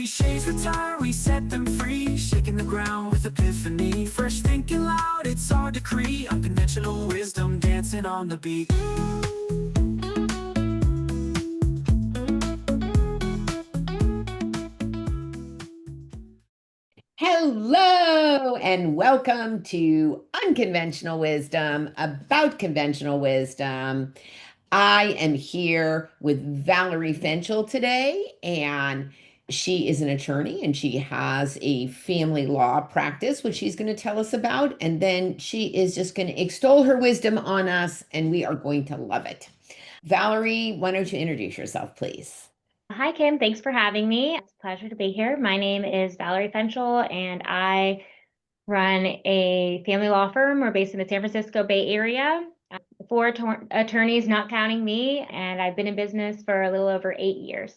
Cliches retire, we set them free, shaking the ground with epiphany. Fresh thinking loud, it's our decree. Unconventional wisdom dancing on the beat. Hello and welcome to Unconventional Wisdom about conventional wisdom. I am here with Valerie Fenchel today, and she is an attorney and she has a family law practice, which she's going to tell us about. And then she is just going to extol her wisdom on us, and we are going to love it. Valerie, why don't you introduce yourself, please? Hi, Kim. Thanks for having me. It's a pleasure to be here. My name is Valerie Fenchel, and I run a family law firm. We're based in the San Francisco Bay Area. Four attorneys, not counting me, and I've been in business for a little over 8 years.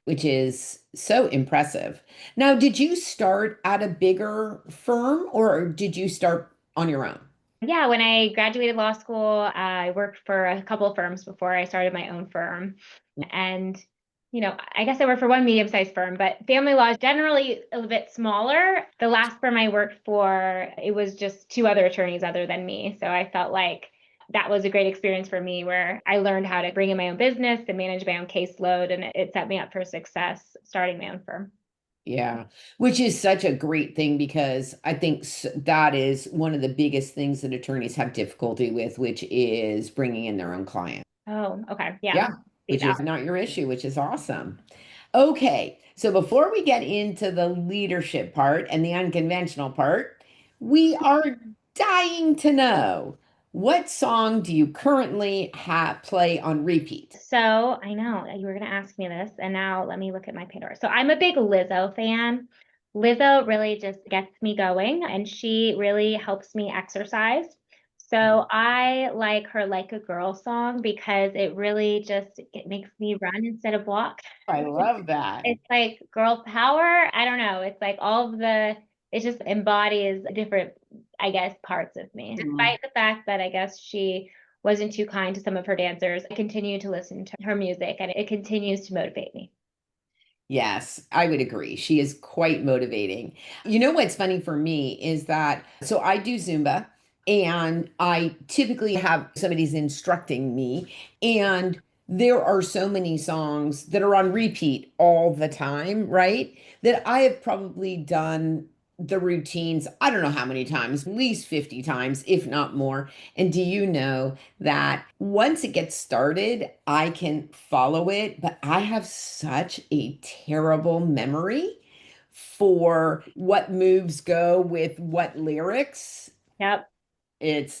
Which is so impressive. Now, did you start at a bigger firm or did you start on your own? Yeah, when I graduated law school, I worked for a couple of firms before I started my own firm. And, I guess I worked for one medium-sized firm, but family law is generally a little bit smaller. The last firm I worked for, it was just two other attorneys other than me. So I felt like that was a great experience for me where I learned how to bring in my own business and manage my own caseload, and it set me up for success starting my own firm. Yeah, which is such a great thing because I think that is one of the biggest things that attorneys have difficulty with, which is bringing in their own client. Oh, okay. Yeah. Yeah, See which that. is not your issue, which is awesome. Okay, so before we get into the leadership part and the unconventional part, we are dying to know what song do you currently have play on repeat? So I know you were going to ask me this, and now let me look at my Pandora. So I'm a big Lizzo fan. Lizzo really just gets me going, and she really helps me exercise. So I like her Like a Girl song because it makes me run instead of walk. I love that. It's like girl power. I don't know. It's like it just embodies different, I guess, parts of me. Mm. Despite the fact that I guess she wasn't too kind to some of her dancers, I continue to listen to her music and it continues to motivate me. Yes, I would agree. She is quite motivating. You know what's funny for me is that so I do Zumba and I typically have somebody's instructing me, and there are so many songs that are on repeat all the time, right? That I have probably done the routines, I don't know how many times, at least 50 times, if not more. And do you know that once it gets started, I can follow it, but I have such a terrible memory for what moves go with what lyrics. Yep.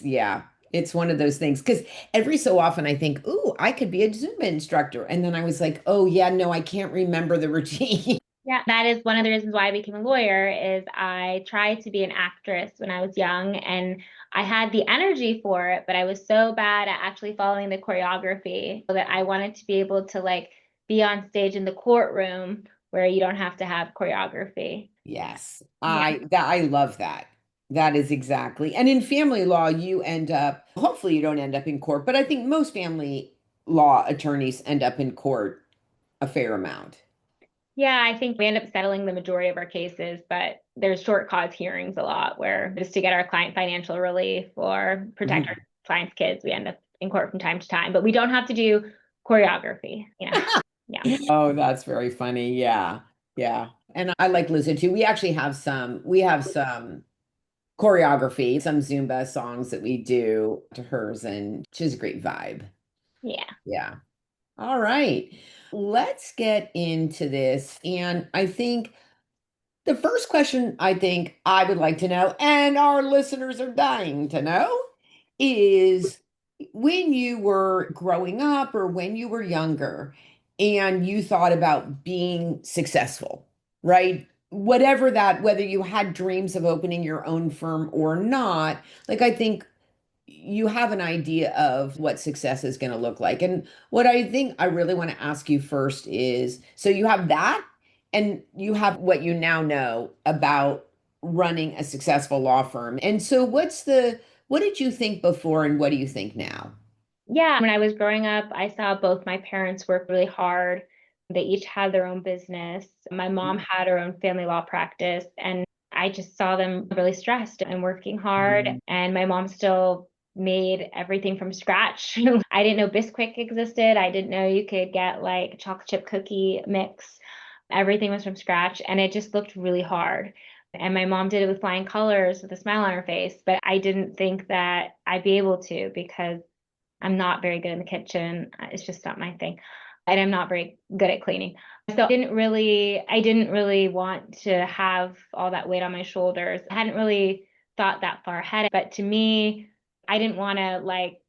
Yeah, it's one of those things because every so often I think, ooh, I could be a Zumba instructor. And then I was like, oh, yeah, no, I can't remember the routine. Yeah, that is one of the reasons why I became a lawyer is I tried to be an actress when I was young and I had the energy for it, but I was so bad at actually following the choreography that I wanted to be able to like be on stage in the courtroom where you don't have to have choreography. Yes, Yeah. I love that. That is exactly. And in family law, you end up, hopefully you don't end up in court, but I think most family law attorneys end up in court a fair amount. Yeah, I think we end up settling the majority of our cases, but there's short cause hearings a lot where just to get our client financial relief or protect our Mhm. clients' kids, we end up in court from time to time, but we don't have to do choreography. Yeah. Oh, that's very funny. Yeah. Yeah. And I like Lizzo too. We have some choreography, some Zumba songs that we do to hers, and she's a great vibe. Yeah. Yeah. All right. Let's get into this. And I think the first question I think I would like to know, and our listeners are dying to know, is when you were growing up or when you were younger and you thought about being successful, right? Whatever that, whether you had dreams of opening your own firm or not, like I think you have an idea of what success is going to look like. And what I think I really want to ask you first is so you have that, and you have what you now know about running a successful law firm. And so, what did you think before, and what do you think now? Yeah. When I was growing up, I saw both my parents work really hard. They each had their own business. My mom had her own family law practice, and I just saw them really stressed and working hard. Mhm. And my mom still made everything from scratch. I didn't know Bisquick existed. I didn't know you could get like chocolate chip cookie mix. Everything was from scratch, and it just looked really hard. And my mom did it with flying colors with a smile on her face, but I didn't think that I'd be able to because I'm not very good in the kitchen. It's just not my thing. And I'm not very good at cleaning. So I didn't really want to have all that weight on my shoulders. I hadn't really thought that far ahead. But to me, I didn't want to like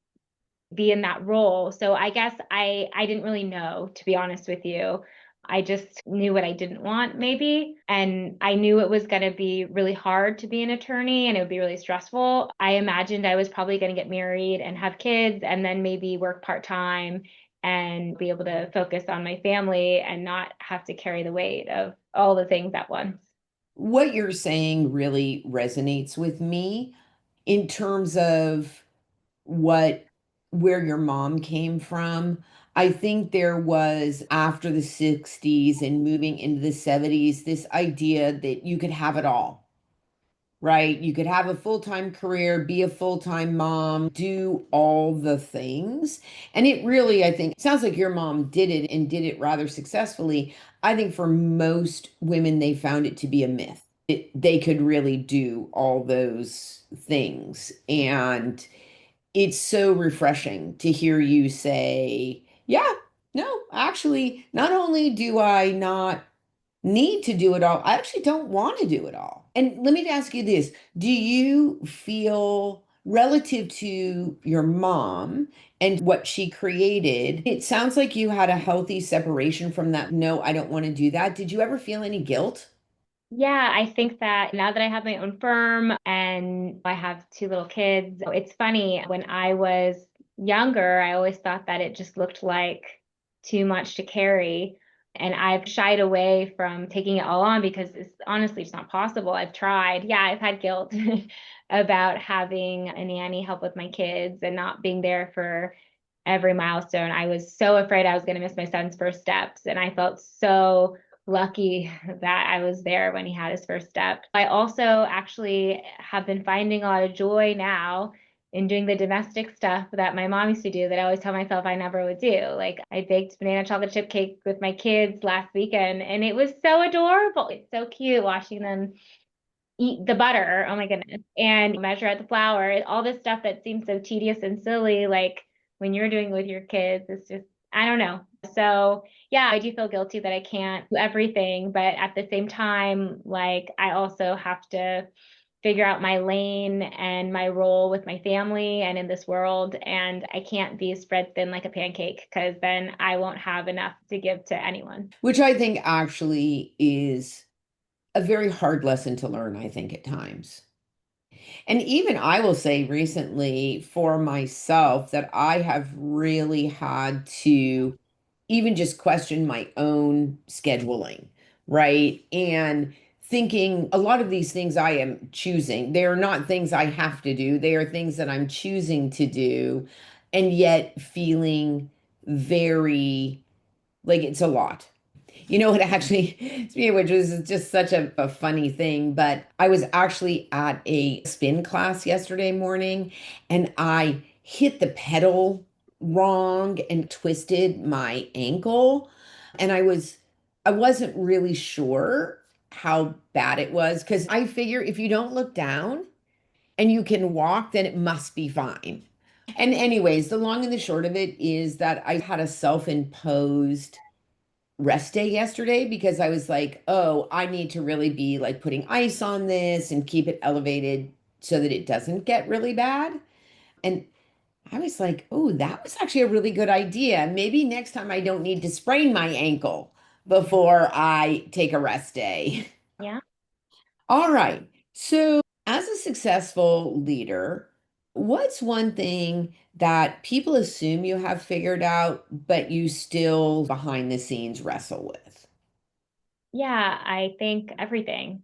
be in that role. So I guess I didn't really know, to be honest with you. I just knew what I didn't want, maybe. And I knew it was going to be really hard to be an attorney and it would be really stressful. I imagined I was probably going to get married and have kids and then maybe work part time and be able to focus on my family and not have to carry the weight of all the things at once. What you're saying really resonates with me in terms of what where your mom came from. I think there was after the 60s and moving into the 70s, this idea that you could have it all, right? You could have a full-time career, be a full-time mom, do all the things. And it really, I think, sounds like your mom did it and did it rather successfully. I think for most women, they found it to be a myth. They could really do all those things. And it's so refreshing to hear you say, yeah, no, actually, not only do I not need to do it all, I actually don't want to do it all. And let me ask you this. Do you feel relative to your mom and what she created, it sounds like you had a healthy separation from that. No, I don't want to do that. Did you ever feel any guilt? Yeah, I think that now that I have my own firm and I have two little kids, it's funny. When I was younger, I always thought that it just looked like too much to carry. And I've shied away from taking it all on because it's honestly it's not possible. I've tried. Yeah, I've had guilt about having a nanny help with my kids and not being there for every milestone. I was so afraid I was going to miss my son's first steps. And I felt so lucky that I was there when he had his first step. I also actually have been finding a lot of joy now in doing the domestic stuff that my mom used to do that I always tell myself I never would do. Like I baked banana chocolate chip cake with my kids last weekend and it was so adorable. It's so cute watching them eat the butter. Oh my goodness. And measure out the flour, all this stuff that seems so tedious and silly, like when you're doing it with your kids, it's just, I don't know. So yeah, I do feel guilty that I can't do everything, but at the same time, like I also have to figure out my lane and my role with my family and in this world. And I can't be spread thin like a pancake because then I won't have enough to give to anyone. Which I think actually is a very hard lesson to learn, I think, at times. And even I will say recently for myself that I have really had to even just question my own scheduling, right? And thinking a lot of these things I am choosing, they are not things I have to do, they are things that I'm choosing to do, and yet feeling very like it's a lot. You know what, actually, speaking of which, was just such a funny thing, but I was actually at a spin class yesterday morning and I hit the pedal wrong and twisted my ankle. And I wasn't really sure how bad it was because I figure if you don't look down and you can walk, then it must be fine. And anyways, the long and the short of it is that I had a self-imposed rest day yesterday because I was like, oh, I need to really be like putting ice on this and keep it elevated so that it doesn't get really bad. And I was like, oh, that was actually a really good idea. Maybe next time I don't need to sprain my ankle before I take a rest day. Yeah. All right. So, as a successful leader, what's one thing that people assume you have figured out, but you still behind the scenes wrestle with? Yeah, I think everything.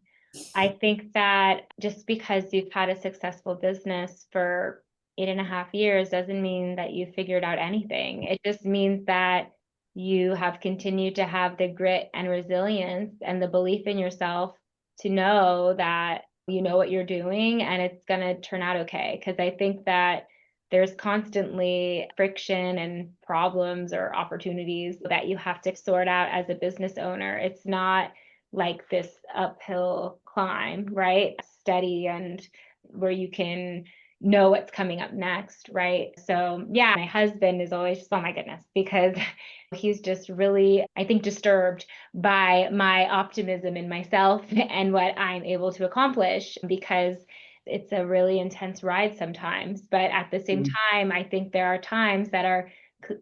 I think that just because you've had a successful business for 8.5 years doesn't mean that you figured out anything. It just means that you have continued to have the grit and resilience and the belief in yourself to know that you know what you're doing and it's going to turn out okay. Because I think that there's constantly friction and problems or opportunities that you have to sort out as a business owner. It's not like this uphill climb, right? Steady and where you can know what's coming up next, right? So yeah, my husband is always just, oh my goodness, because he's just really, I think, disturbed by my optimism in myself and what I'm able to accomplish, because it's a really intense ride sometimes. But at the same time, I think there are times that are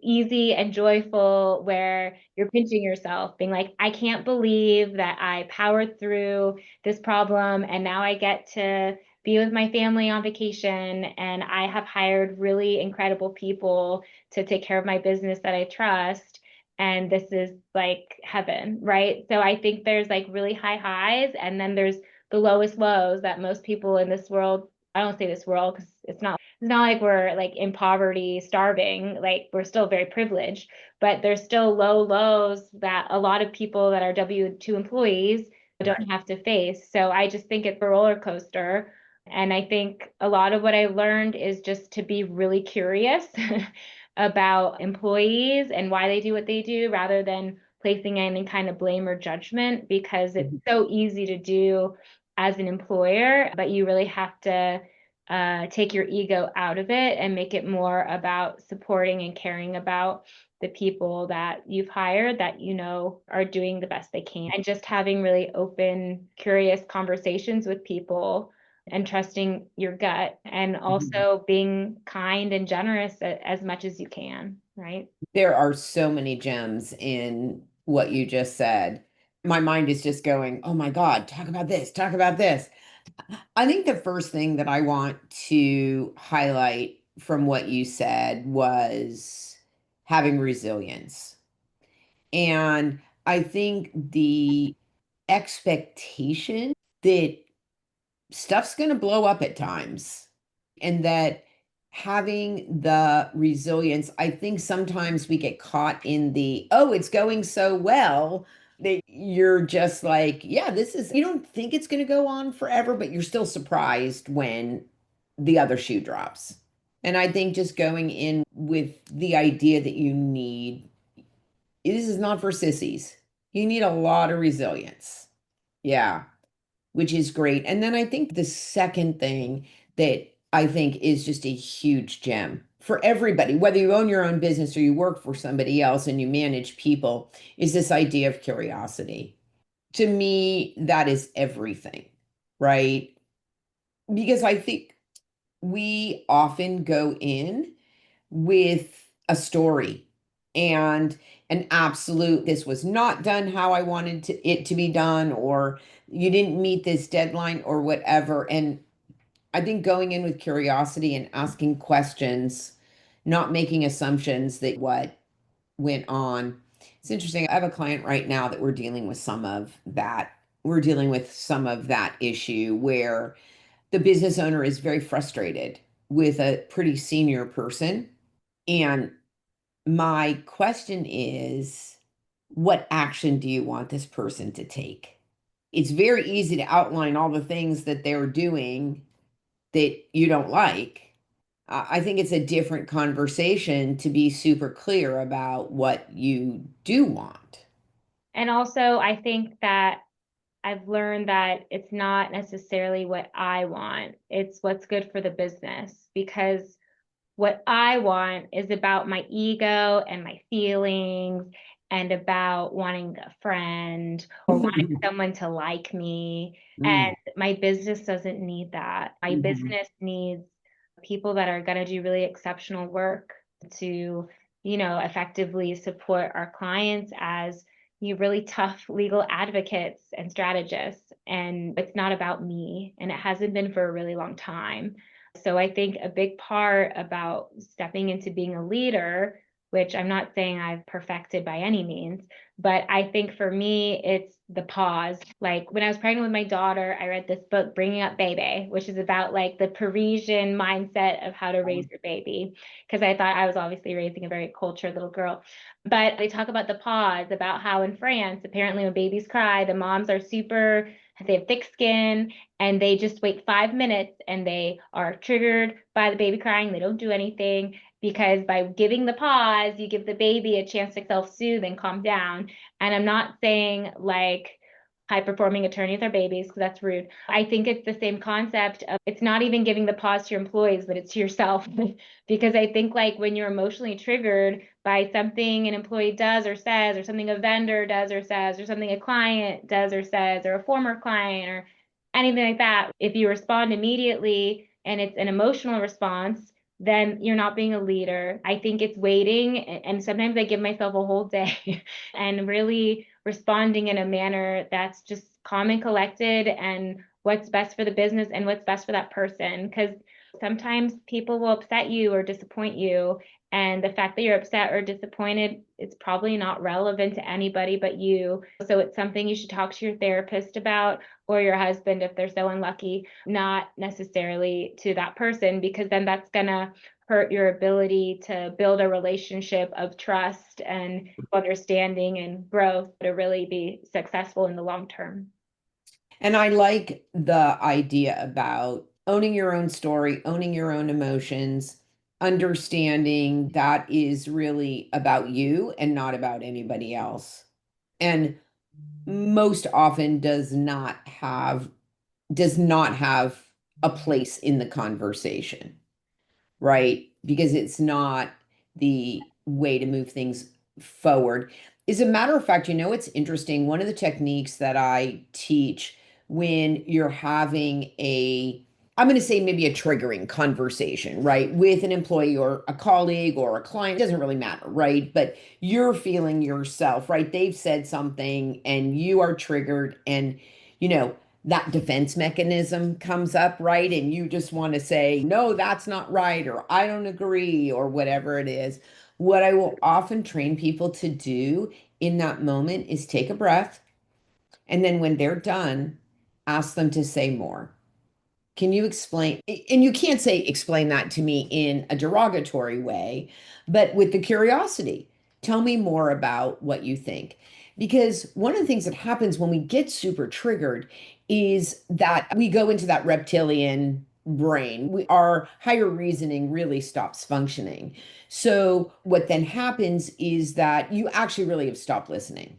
easy and joyful where you're pinching yourself, being like, I can't believe that I powered through this problem and now I get to be with my family on vacation, and I have hired really incredible people to take care of my business that I trust. And this is like heaven, right? So I think there's like really high highs, and then there's the lowest lows that most people in this world, I don't say this world because it's not like we're like in poverty, starving, like we're still very privileged, but there's still low lows that a lot of people that are W-2 employees don't have to face. So I just think it's a roller coaster. And I think a lot of what I learned is just to be really curious about employees and why they do what they do rather than placing any kind of blame or judgment, because it's so easy to do as an employer, but you really have to take your ego out of it and make it more about supporting and caring about the people that you've hired that you know are doing the best they can, and just having really open, curious conversations with people and trusting your gut, and also being kind and generous as much as you can, right? There are so many gems in what you just said. My mind is just going, oh my God, talk about this, talk about this. I think the first thing that I want to highlight from what you said was having resilience. And I think the expectation that stuff's going to blow up at times, and that having the resilience, I think sometimes we get caught in the, oh, it's going so well, that you're just like, yeah, this is, you don't think it's going to go on forever, but you're still surprised when the other shoe drops. And I think just going in with the idea that you need, this is not for sissies. You need a lot of resilience. Yeah, which is great. And then I think the second thing that I think is just a huge gem for everybody, whether you own your own business or you work for somebody else and you manage people, is this idea of curiosity. To me, that is everything, right? Because I think we often go in with a story and an absolute, this was not done how I wanted it to be done, or you didn't meet this deadline or whatever. And I think going in with curiosity and asking questions, not making assumptions that what went on. It's interesting. I have a client right now that we're dealing with some of that. We're dealing with some of that issue where the business owner is very frustrated with a pretty senior person. And my question is, what action do you want this person to take? It's very easy to outline all the things that they're doing that you don't like. I think it's a different conversation to be super clear about what you do want. And also, I think that I've learned that it's not necessarily what I want, it's what's good for the business, because what I want is about my ego and my feelings and about wanting a friend or wanting someone to like me. Mm, And my business doesn't need that. My mhm. business needs people that are going to do really exceptional work to, effectively support our clients as really tough legal advocates and strategists. And it's not about me, and it hasn't been for a really long time. So I think a big part about stepping into being a leader which I'm not saying I've perfected by any means, but I think for me, it's the pause. Like when I was pregnant with my daughter, I read this book, Bringing Up Baby, which is about like the Parisian mindset of how to raise your baby. Because I thought I was obviously raising a very cultured little girl. But they talk about the pause, about how in France, apparently when babies cry, the moms are super, they have thick skin and they just wait 5 minutes and they are triggered by the baby crying. They don't do anything because by giving the pause, you give the baby a chance to self-soothe and calm down. And I'm not saying like high performing attorneys are babies because that's rude. I think it's the same concept of it's not even giving the pause to your employees, but it's to yourself. Because I think like when you're emotionally triggered by something an employee does or says, or something a vendor does or says, or something a client does or says, or a former client or anything like that, if you respond immediately and it's an emotional response, then you're not being a leader. I think it's waiting. And sometimes I give myself a whole day and really responding in a manner that's just calm and collected and what's best for the business and what's best for that person. Because sometimes people will upset you or disappoint you. And the fact that you're upset or disappointed, it's probably not relevant to anybody but you. So it's something you should talk to your therapist about or your husband if they're so unlucky, not necessarily to that person, because then that's going to hurt your ability to build a relationship of trust and understanding and growth to really be successful in the long term. And I like the idea about owning your own story, owning your own emotions, understanding that is really about you and not about anybody else. And most often does not have a place in the conversation, right? Because it's not the way to move things forward. As a matter of fact, it's interesting. One of the techniques that I teach when you're having I'm going to say maybe a triggering conversation, right, with an employee or a colleague or a client, doesn't really matter, right? But you're feeling yourself, right? They've said something and you are triggered and, you know, that defense mechanism comes up, right? And you just want to say, no, that's not right, or I don't agree, or whatever it is. What I will often train people to do in that moment is take a breath. And then when they're done, ask them to say more. Can you explain? And you can't say explain that to me in a derogatory way, but with the curiosity, tell me more about what you think. Because one of the things that happens when we get super triggered is that we go into that reptilian brain. Our higher reasoning really stops functioning. So, what then happens is that you actually really have stopped listening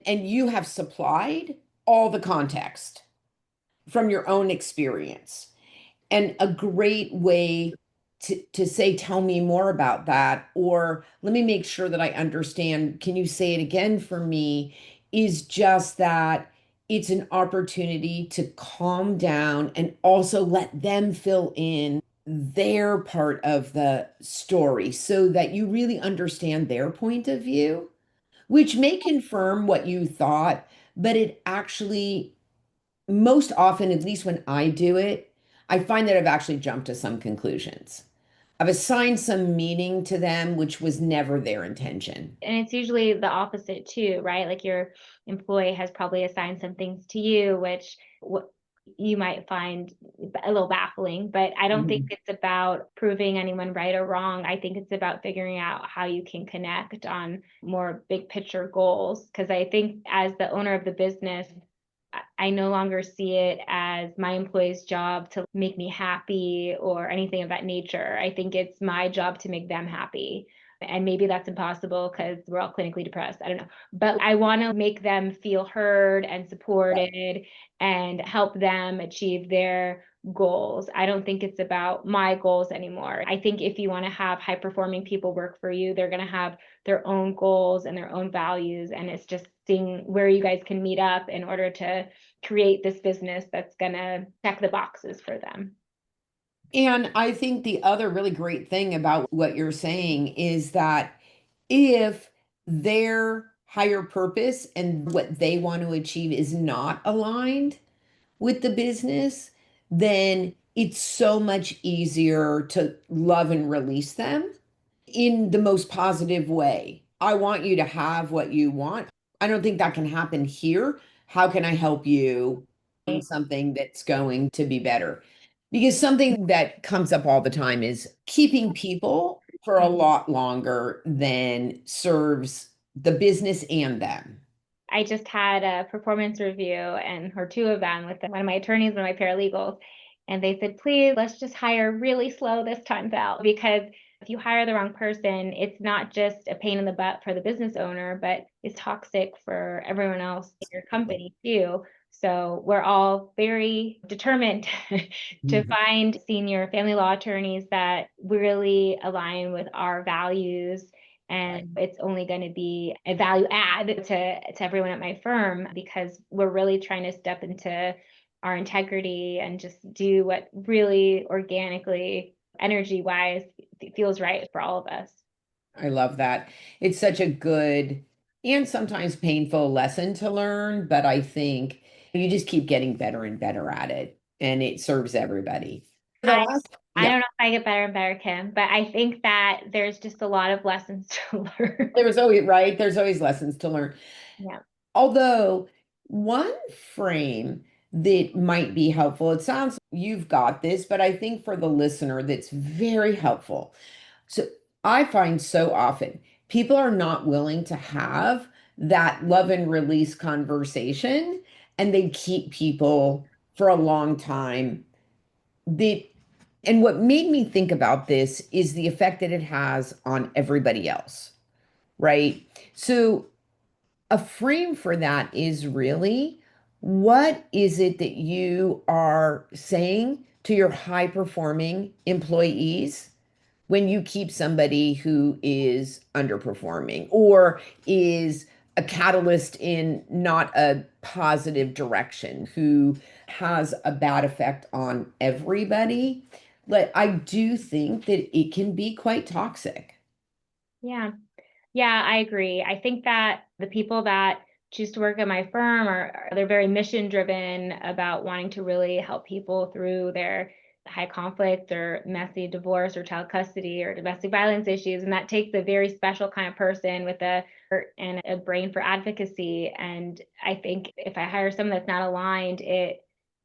and you have supplied all the context from your own experience. And a great way to say, tell me more about that, or let me make sure that I understand. Can you say it again for me? Is just that it's an opportunity to calm down and also let them fill in their part of the story so that you really understand their point of view, which may confirm what you thought, but it actually most often, at least when I do it, I find that I've actually jumped to some conclusions. I've assigned some meaning to them, which was never their intention. And it's usually the opposite too, right? Like your employee has probably assigned some things to you, which you might find a little baffling, but I don't think Mhm. it's about proving anyone right or wrong. I think it's about figuring out how you can connect on more big picture goals. Because I think as the owner of the business, I no longer see it as my employee's job to make me happy or anything of that nature. I think it's my job to make them happy. And maybe that's impossible because we're all clinically depressed. I don't know. But I want to make them feel heard and supported and help them achieve their goals. I don't think it's about my goals anymore. I think if you want to have high performing people work for you, they're going to have their own goals and their own values. And it's just seeing where you guys can meet up in order to create this business that's going to check the boxes for them. And I think the other really great thing about what you're saying is that if their higher purpose and what they want to achieve is not aligned with the business, then it's so much easier to love and release them in the most positive way. I want you to have what you want. I don't think that can happen here. How can I help you on something that's going to be better? Because something that comes up all the time is keeping people for a lot longer than serves the business and them. I just had a performance review and or two of them with one of my attorneys, one of my paralegals. And they said, please, let's just hire really slow this time, Val, because if you hire the wrong person, it's not just a pain in the butt for the business owner, but it's toxic for everyone else in your company too. So we're all very determined to Mhm. find senior family law attorneys that really align with our values, Right. and it's only going to be a value add to everyone at my firm because we're really trying to step into our integrity and just do what really organically, energy wise, feels right for all of us. I love that. It's such a good and sometimes painful lesson to learn, but I think you just keep getting better and better at it, and it serves everybody. The I last, I yeah, don't know if I get better and better, Kim, but I think that there's just a lot of lessons to learn. there was always, right, there's always lessons to learn. Yeah. Although one frame that might be helpful, it sounds you've got this, but I think for the listener that's very helpful. So I find so often people are not willing to have that love and release conversation, and they keep people for a long time. The and what made me think about this is the effect that it has on everybody else, right? So a frame for that is really, what is it that you are saying to your high performing employees when you keep somebody who is underperforming or is a catalyst in not a positive direction, who has a bad effect on everybody? But I do think that it can be quite toxic. Yeah. Yeah, I agree. I think that the people that choose to work at my firm they're very mission driven about wanting to really help people through their high conflict or messy divorce or child custody or domestic violence issues. And that takes a very special kind of person with a heart and a brain for advocacy. And I think if I hire someone that's not aligned, it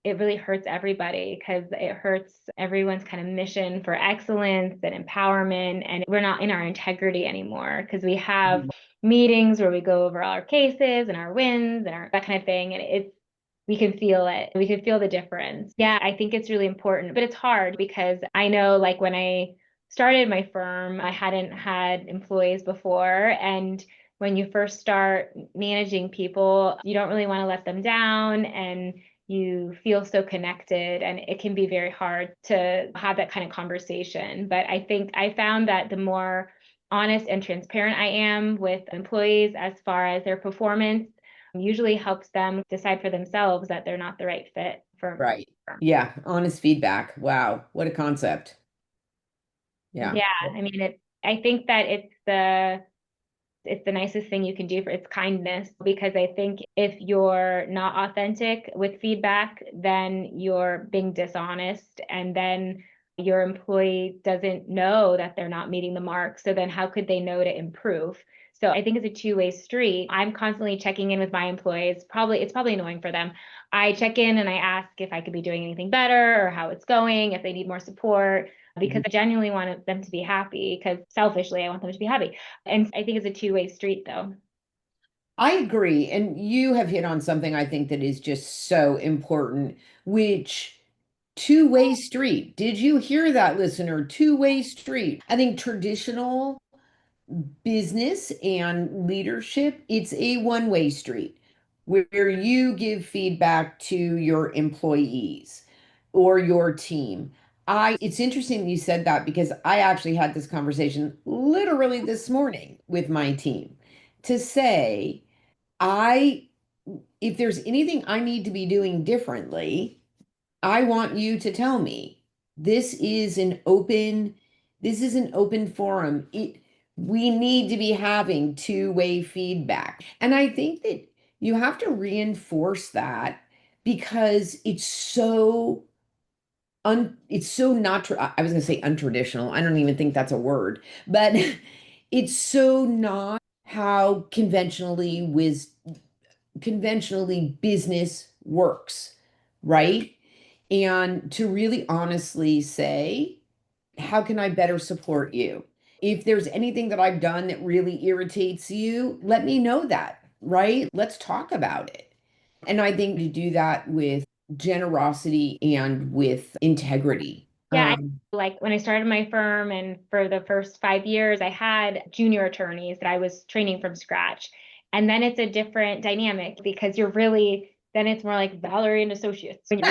really hurts everybody because it hurts everyone's kind of mission for excellence and empowerment. And we're not in our integrity anymore because we have meetings where we go over all our cases and our wins and that kind of thing. And we can feel it. We can feel the difference. Yeah, I think it's really important, but it's hard because I know like when I started my firm, I hadn't had employees before. And when you first start managing people, you don't really want to let them down, and you feel so connected, and it can be very hard to have that kind of conversation. But I think I found that the more honest and transparent I am with employees as far as their performance, usually helps them decide for themselves that they're not the right fit for. Right. Yeah. Honest feedback. Wow. What a concept. Yeah. Yeah, I mean I think that it's the nicest thing you can do for it's kindness, because I think if you're not authentic with feedback, then you're being dishonest, and then your employee doesn't know that they're not meeting the mark. So then how could they know to improve? So I think it's a two-way street. I'm constantly checking in with my employees. It's probably annoying for them. I check in and I ask if I could be doing anything better or how it's going, if they need more support, because I genuinely want them to be happy, because selfishly I want them to be happy. And I think it's a two-way street though. I agree. And you have hit on something I think that is just so important, which two-way street. Did you hear that, listener? Two-way street. I think traditional business and leadership, it's a one-way street where you give feedback to your employees or your team. It's interesting that you said that because I actually had this conversation literally this morning with my team to say, I, if there's anything I need to be doing differently, I want you to tell me. This is an open, this is an open forum. We need to be having two-way feedback. And I think that you have to reinforce that because it's so it's so not I was going to say untraditional. I don't even think that's a word, but it's so not how conventionally business works, right? And to really honestly say, how can I better support you? If there's anything that I've done that really irritates you, let me know that, right? Let's talk about it. And I think to do that with generosity and with integrity. Yeah, like when I started my firm and for the first 5 years, I had junior attorneys that I was training from scratch. And then it's a different dynamic because then it's more like Valerie and Associates. When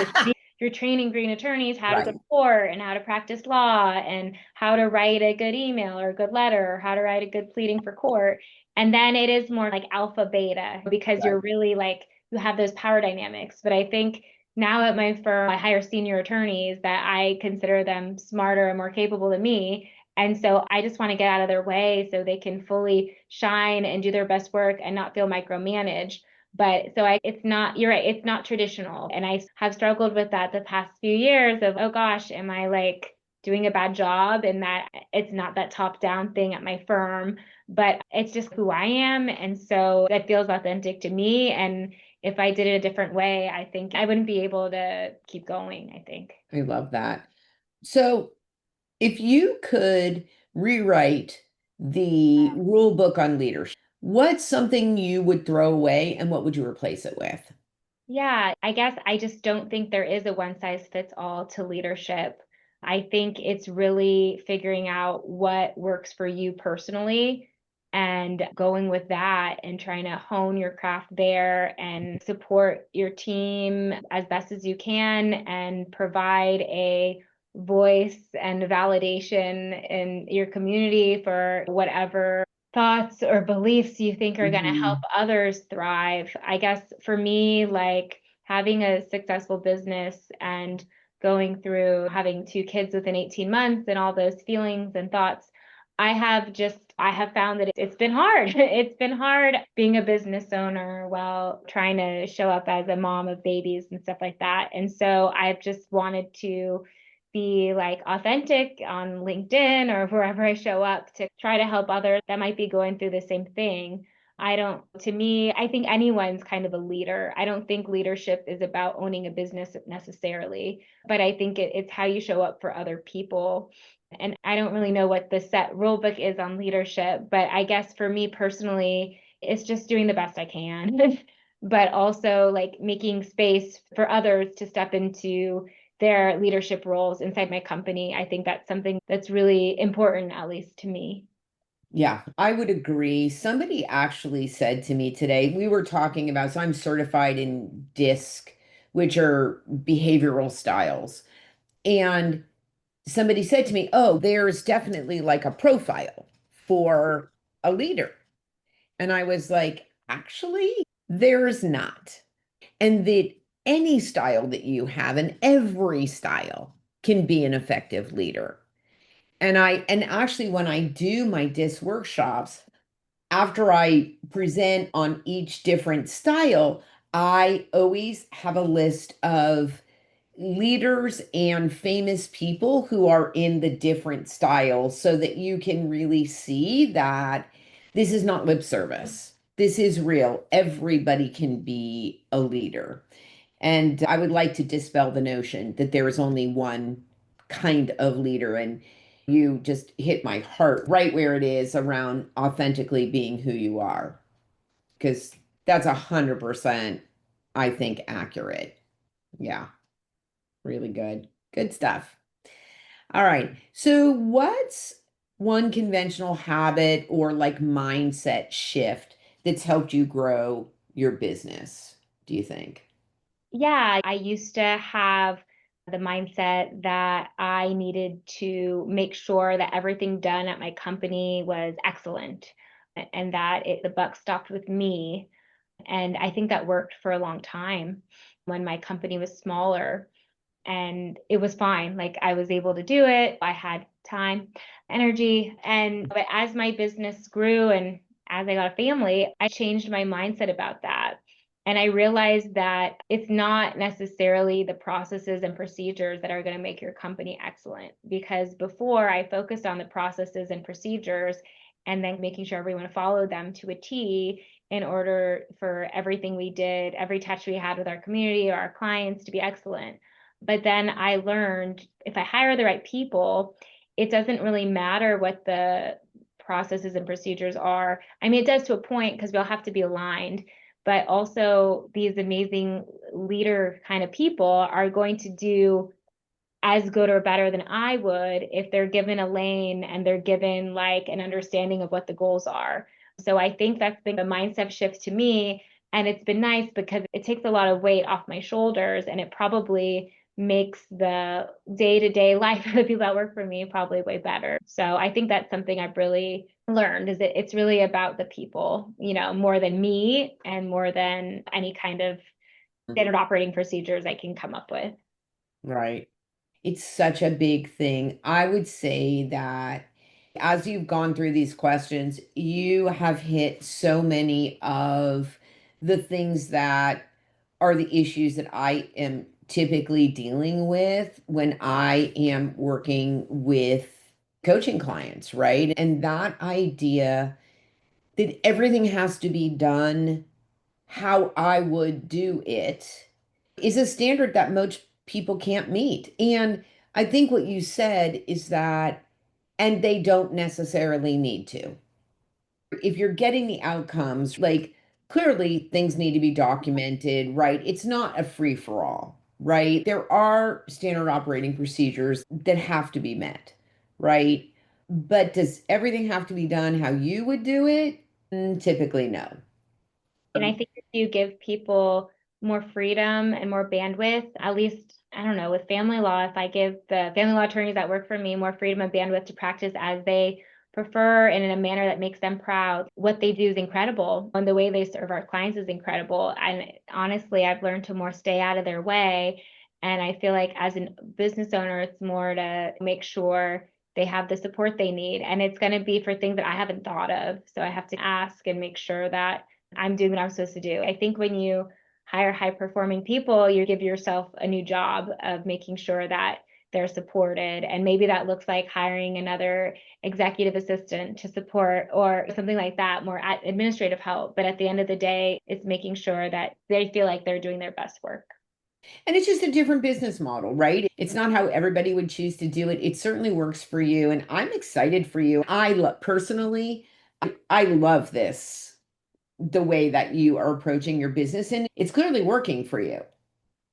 you're training green attorneys how to go to Right, court and how to practice law and how to write a good email or a good letter or how to write a good pleading for court. And then it is more like alpha beta because right. you're really like, you have those power dynamics. But I think now at my firm, I hire senior attorneys that I consider them smarter and more capable than me. And so I just want to get out of their way so they can fully shine and do their best work and not feel micromanaged. It's not, you're right, it's not traditional. And I have struggled with that the past few years of, oh gosh, am I like doing a bad job? And that it's not that top down thing at my firm, but it's just who I am. And so that feels authentic to me. And if I did it a different way, I think I wouldn't be able to keep going, I think. I love that. So, if you could rewrite the rule book on leadership, what's something you would throw away and what would you replace it with? Yeah, I guess I just don't think there is a one size fits all to leadership. I think it's really figuring out what works for you personally and going with that and trying to hone your craft there and support your team as best as you can and provide a voice and validation in your community for whatever thoughts or beliefs you think are going to help Mhm. others thrive. I guess for me, like having a successful business and going through having two kids within 18 months and all those feelings and thoughts, I have found that it's been hard. It's been hard being a business owner while trying to show up as a mom of babies and stuff like that. And so I've just wanted to be like authentic on LinkedIn or wherever I show up to try to help others that might be going through the same thing. To me, I think anyone's kind of a leader. I don't think leadership is about owning a business necessarily, but I think it's how you show up for other people. And I don't really know what the set rule book is on leadership, but I guess for me personally, it's just doing the best I can, but also like making space for others to step into their leadership roles inside my company. I think that's something that's really important, at least to me. Yeah, I would agree. Somebody actually said to me today, we were talking about, so I'm certified in DISC, which are behavioral styles. And somebody said to me, oh, there's definitely like a profile for a leader. And I was like, actually, there's not. And that any style that you have and every style can be an effective leader. And actually when I do my DISC workshops, after I present on each different style, I always have a list of leaders and famous people who are in the different styles so that you can really see that this is not lip service. This is real. Everybody can be a leader. And I would like to dispel the notion that there is only one kind of leader. And you just hit my heart right where it is around authentically being who you are, because that's 100%, I think, accurate. Yeah, really good. Good stuff. All right. So, what's one conventional habit or like mindset shift that's helped you grow your business, do you think? Yeah, I used to have the mindset that I needed to make sure that everything done at my company was excellent and that the buck stopped with me. And I think that worked for a long time when my company was smaller and it was fine. Like I was able to do it. I had time, energy. But as my business grew and as I got a family, I changed my mindset about that. And I realized that it's not necessarily the processes and procedures that are going to make your company excellent. Because before I focused on the processes and procedures and then making sure everyone followed them to a T in order for everything we did, every touch we had with our community or our clients to be excellent. But then I learned if I hire the right people, it doesn't really matter what the processes and procedures are. I mean, it does to a point because we'll have to be aligned, but also these amazing leader kind of people are going to do as good or better than I would if they're given a lane and they're given like an understanding of what the goals are. So I think that's been a mindset shift to me. And it's been nice because it takes a lot of weight off my shoulders and it probably makes the day-to-day life of the people that work for me probably way better. So I think that's something I've really learned is that it's really about the people, more than me and more than any kind of standard operating procedures I can come up with. Right. It's such a big thing. I would say that as you've gone through these questions, you have hit so many of the things that are the issues that I am typically dealing with when I am working with coaching clients, right? And that idea that everything has to be done how I would do it is a standard that most people can't meet. And I think what you said is that, and they don't necessarily need to. If you're getting the outcomes, like clearly things need to be documented, right? It's not a free for all, right? There are standard operating procedures that have to be met, right? But does everything have to be done how you would do it? Typically, no. And I think if you give people more freedom and more bandwidth, at least, I don't know, with family law, if I give the family law attorneys that work for me more freedom and bandwidth to practice as they prefer and in a manner that makes them proud, what they do is incredible. And the way they serve our clients is incredible. And honestly, I've learned to more stay out of their way. And I feel like as a business owner, it's more to make sure they have the support they need. And it's going to be for things that I haven't thought of. So I have to ask and make sure that I'm doing what I'm supposed to do. I think when you hire high performing people, you give yourself a new job of making sure that they're supported. And maybe that looks like hiring another executive assistant to support or something like that, more administrative help. But at the end of the day, it's making sure that they feel like they're doing their best work. And it's just a different business model, right? It's not how everybody would choose to do it. It certainly works for you. And I'm excited for you. Personally, I love this, the way that you are approaching your business. And it's clearly working for you,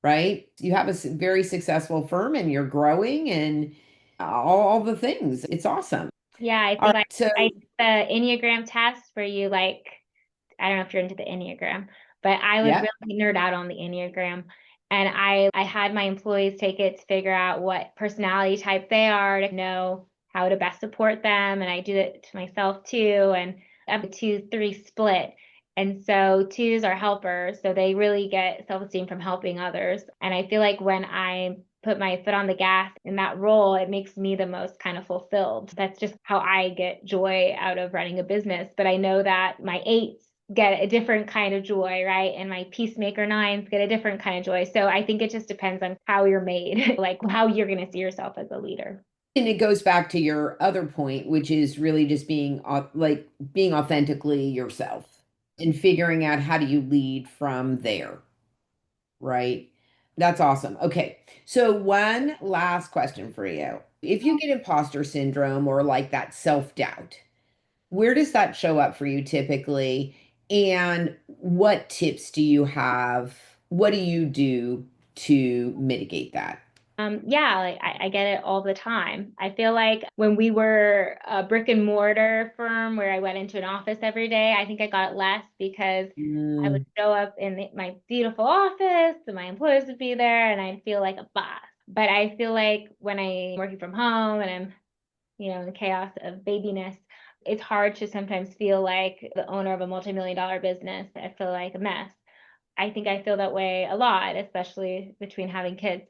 right? You have a very successful firm and you're growing and all the things. It's awesome. Yeah, I All think right. So, I the Enneagram test where you like, I don't know if you're into the Enneagram, but I would yeah. really nerd out on the Enneagram. And I had my employees take it to figure out what personality type they are to know how to best support them. And I do it to myself too. And I have a 2-3 split. And so twos are helpers. So they really get self-esteem from helping others. And I feel like when I put my foot on the gas in that role, it makes me the most kind of fulfilled. That's just how I get joy out of running a business. But I know that my eights get a different kind of joy, right? And my peacemaker nines get a different kind of joy. So I think it just depends on how you're made, like how you're going to see yourself as a leader. And it goes back to your other point, which is really just being like being authentically yourself and figuring out how do you lead from there, right? That's awesome. Okay. So one last question for you. If you get imposter syndrome or like that self-doubt, where does that show up for you typically? And what tips do you have? What do you do to mitigate that? Yeah, like I get it all the time. I feel like when we were a brick and mortar firm where I went into an office every day, I think I got it less because I would Mm, show up in my beautiful office and my employees would be there and I'd feel like a boss. But I feel like when I'm working from home and I'm, in the chaos of babyness, it's hard to sometimes feel like the owner of a multi-million dollar business. I feel like a mess. I think I feel that way a lot, especially between having kids.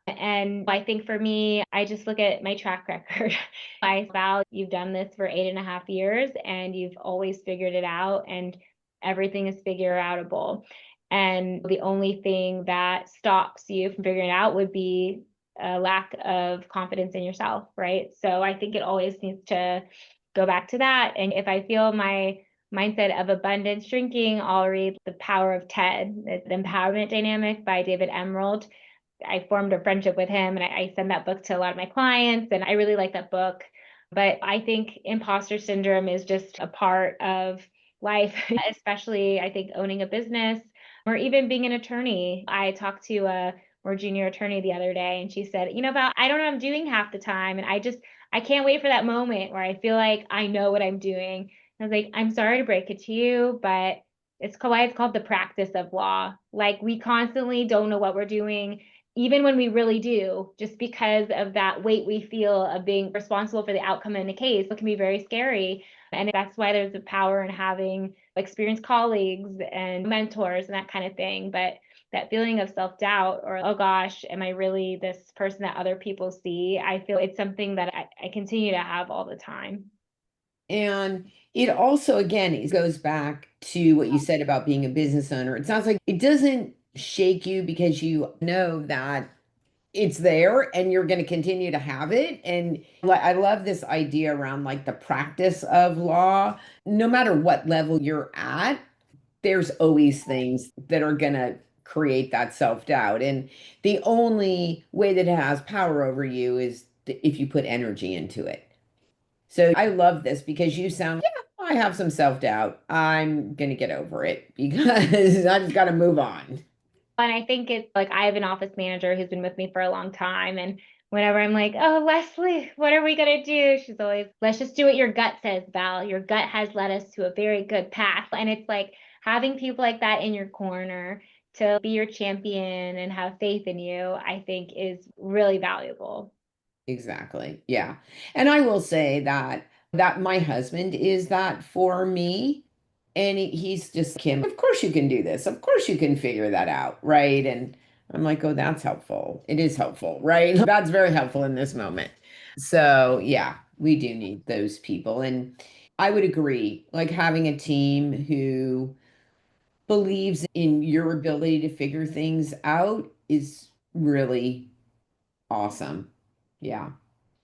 And I think for me, I just look at my track record. I found you've done this for 8.5 years and you've always figured it out and everything is figure outable. And the only thing that stops you from figuring it out would be a lack of confidence in yourself, right? So I think it always needs to go back to that. And if I feel my mindset of abundance shrinking, I'll read The Power of TED, the Empowerment Dynamic by David Emerald. I formed a friendship with him, and I send that book to a lot of my clients, and I really like that book. But I think imposter syndrome is just a part of life, especially I think owning a business or even being an attorney. I talked to a more junior attorney the other day, and she said, Val, I don't know what I'm doing half the time. And I can't wait for that moment where I feel like I know what I'm doing. I was like, I'm sorry to break it to you, but why it's called the practice of law. Like, we constantly don't know what we're doing, even when we really do, just because of that weight we feel of being responsible for the outcome in a case. It can be very scary. And that's why there's a power in having experienced colleagues and mentors and that kind of thing. But that feeling of self-doubt, or, oh gosh, am I really this person that other people see? I feel it's something that I continue to have all the time. And it also, again, it goes back to what you said about being a business owner. It sounds like it doesn't shake you because you know that it's there and you're going to continue to have it. And I love this idea around like the practice of law. No matter what level you're at, there's always things that are going to create that self-doubt. And the only way that it has power over you is if you put energy into it. So I love this because you sound, yeah, I have some self-doubt. I'm going to get over it because I just got to move on. And I think it's like I have an office manager who's been with me for a long time. And whenever I'm like, oh, Leslie, what are we going to do? She's always, let's just do what your gut says, Val. Your gut has led us to a very good path. And it's like having people like that in your corner to be your champion and have faith in you, I think is really valuable. Exactly. Yeah. And I will say that my husband is that for me. And he's just, Kim, of course you can do this. Of course you can figure that out. Right. And I'm like, oh, that's helpful. It is helpful. Right. That's very helpful in this moment. So, yeah, we do need those people. And I would agree, like having a team who believes in your ability to figure things out is really awesome. Yeah.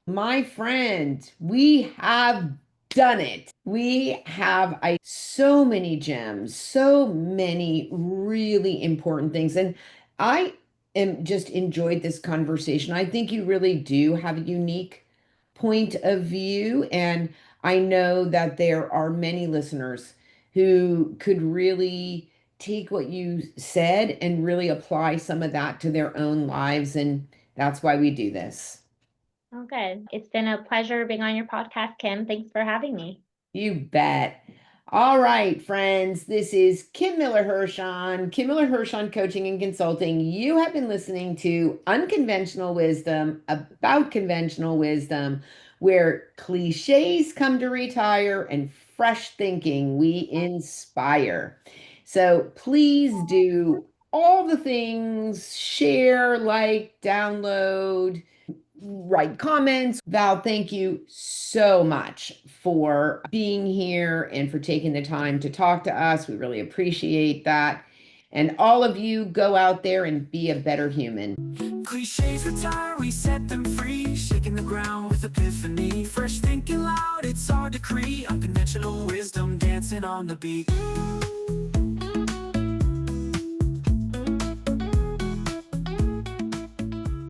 My friend, we have done it. We have so many gems, so many really important things. And I am just enjoyed this conversation. I think you really do have a unique point of view. And I know that there are many listeners who could really take what you said and really apply some of that to their own lives. And that's why we do this. Oh, good. It's been a pleasure being on your podcast, Kim. Thanks for having me. You bet. All right, friends. This is Kim Miller-Hershon, Kim Miller-Hershon Coaching and Consulting. You have been listening to Unconventional Wisdom about conventional wisdom, where cliches come to retire and fresh thinking we inspire. So please do all the things, share, like, download, write comments. Val, thank you so much for being here and for taking the time to talk to us. We really appreciate that. And all of you, go out there and be a better human. Cliches retire, we set them free. Shaking the ground with epiphany. Fresh thinking loud, it's our decree. Unconventional wisdom dancing on the beat.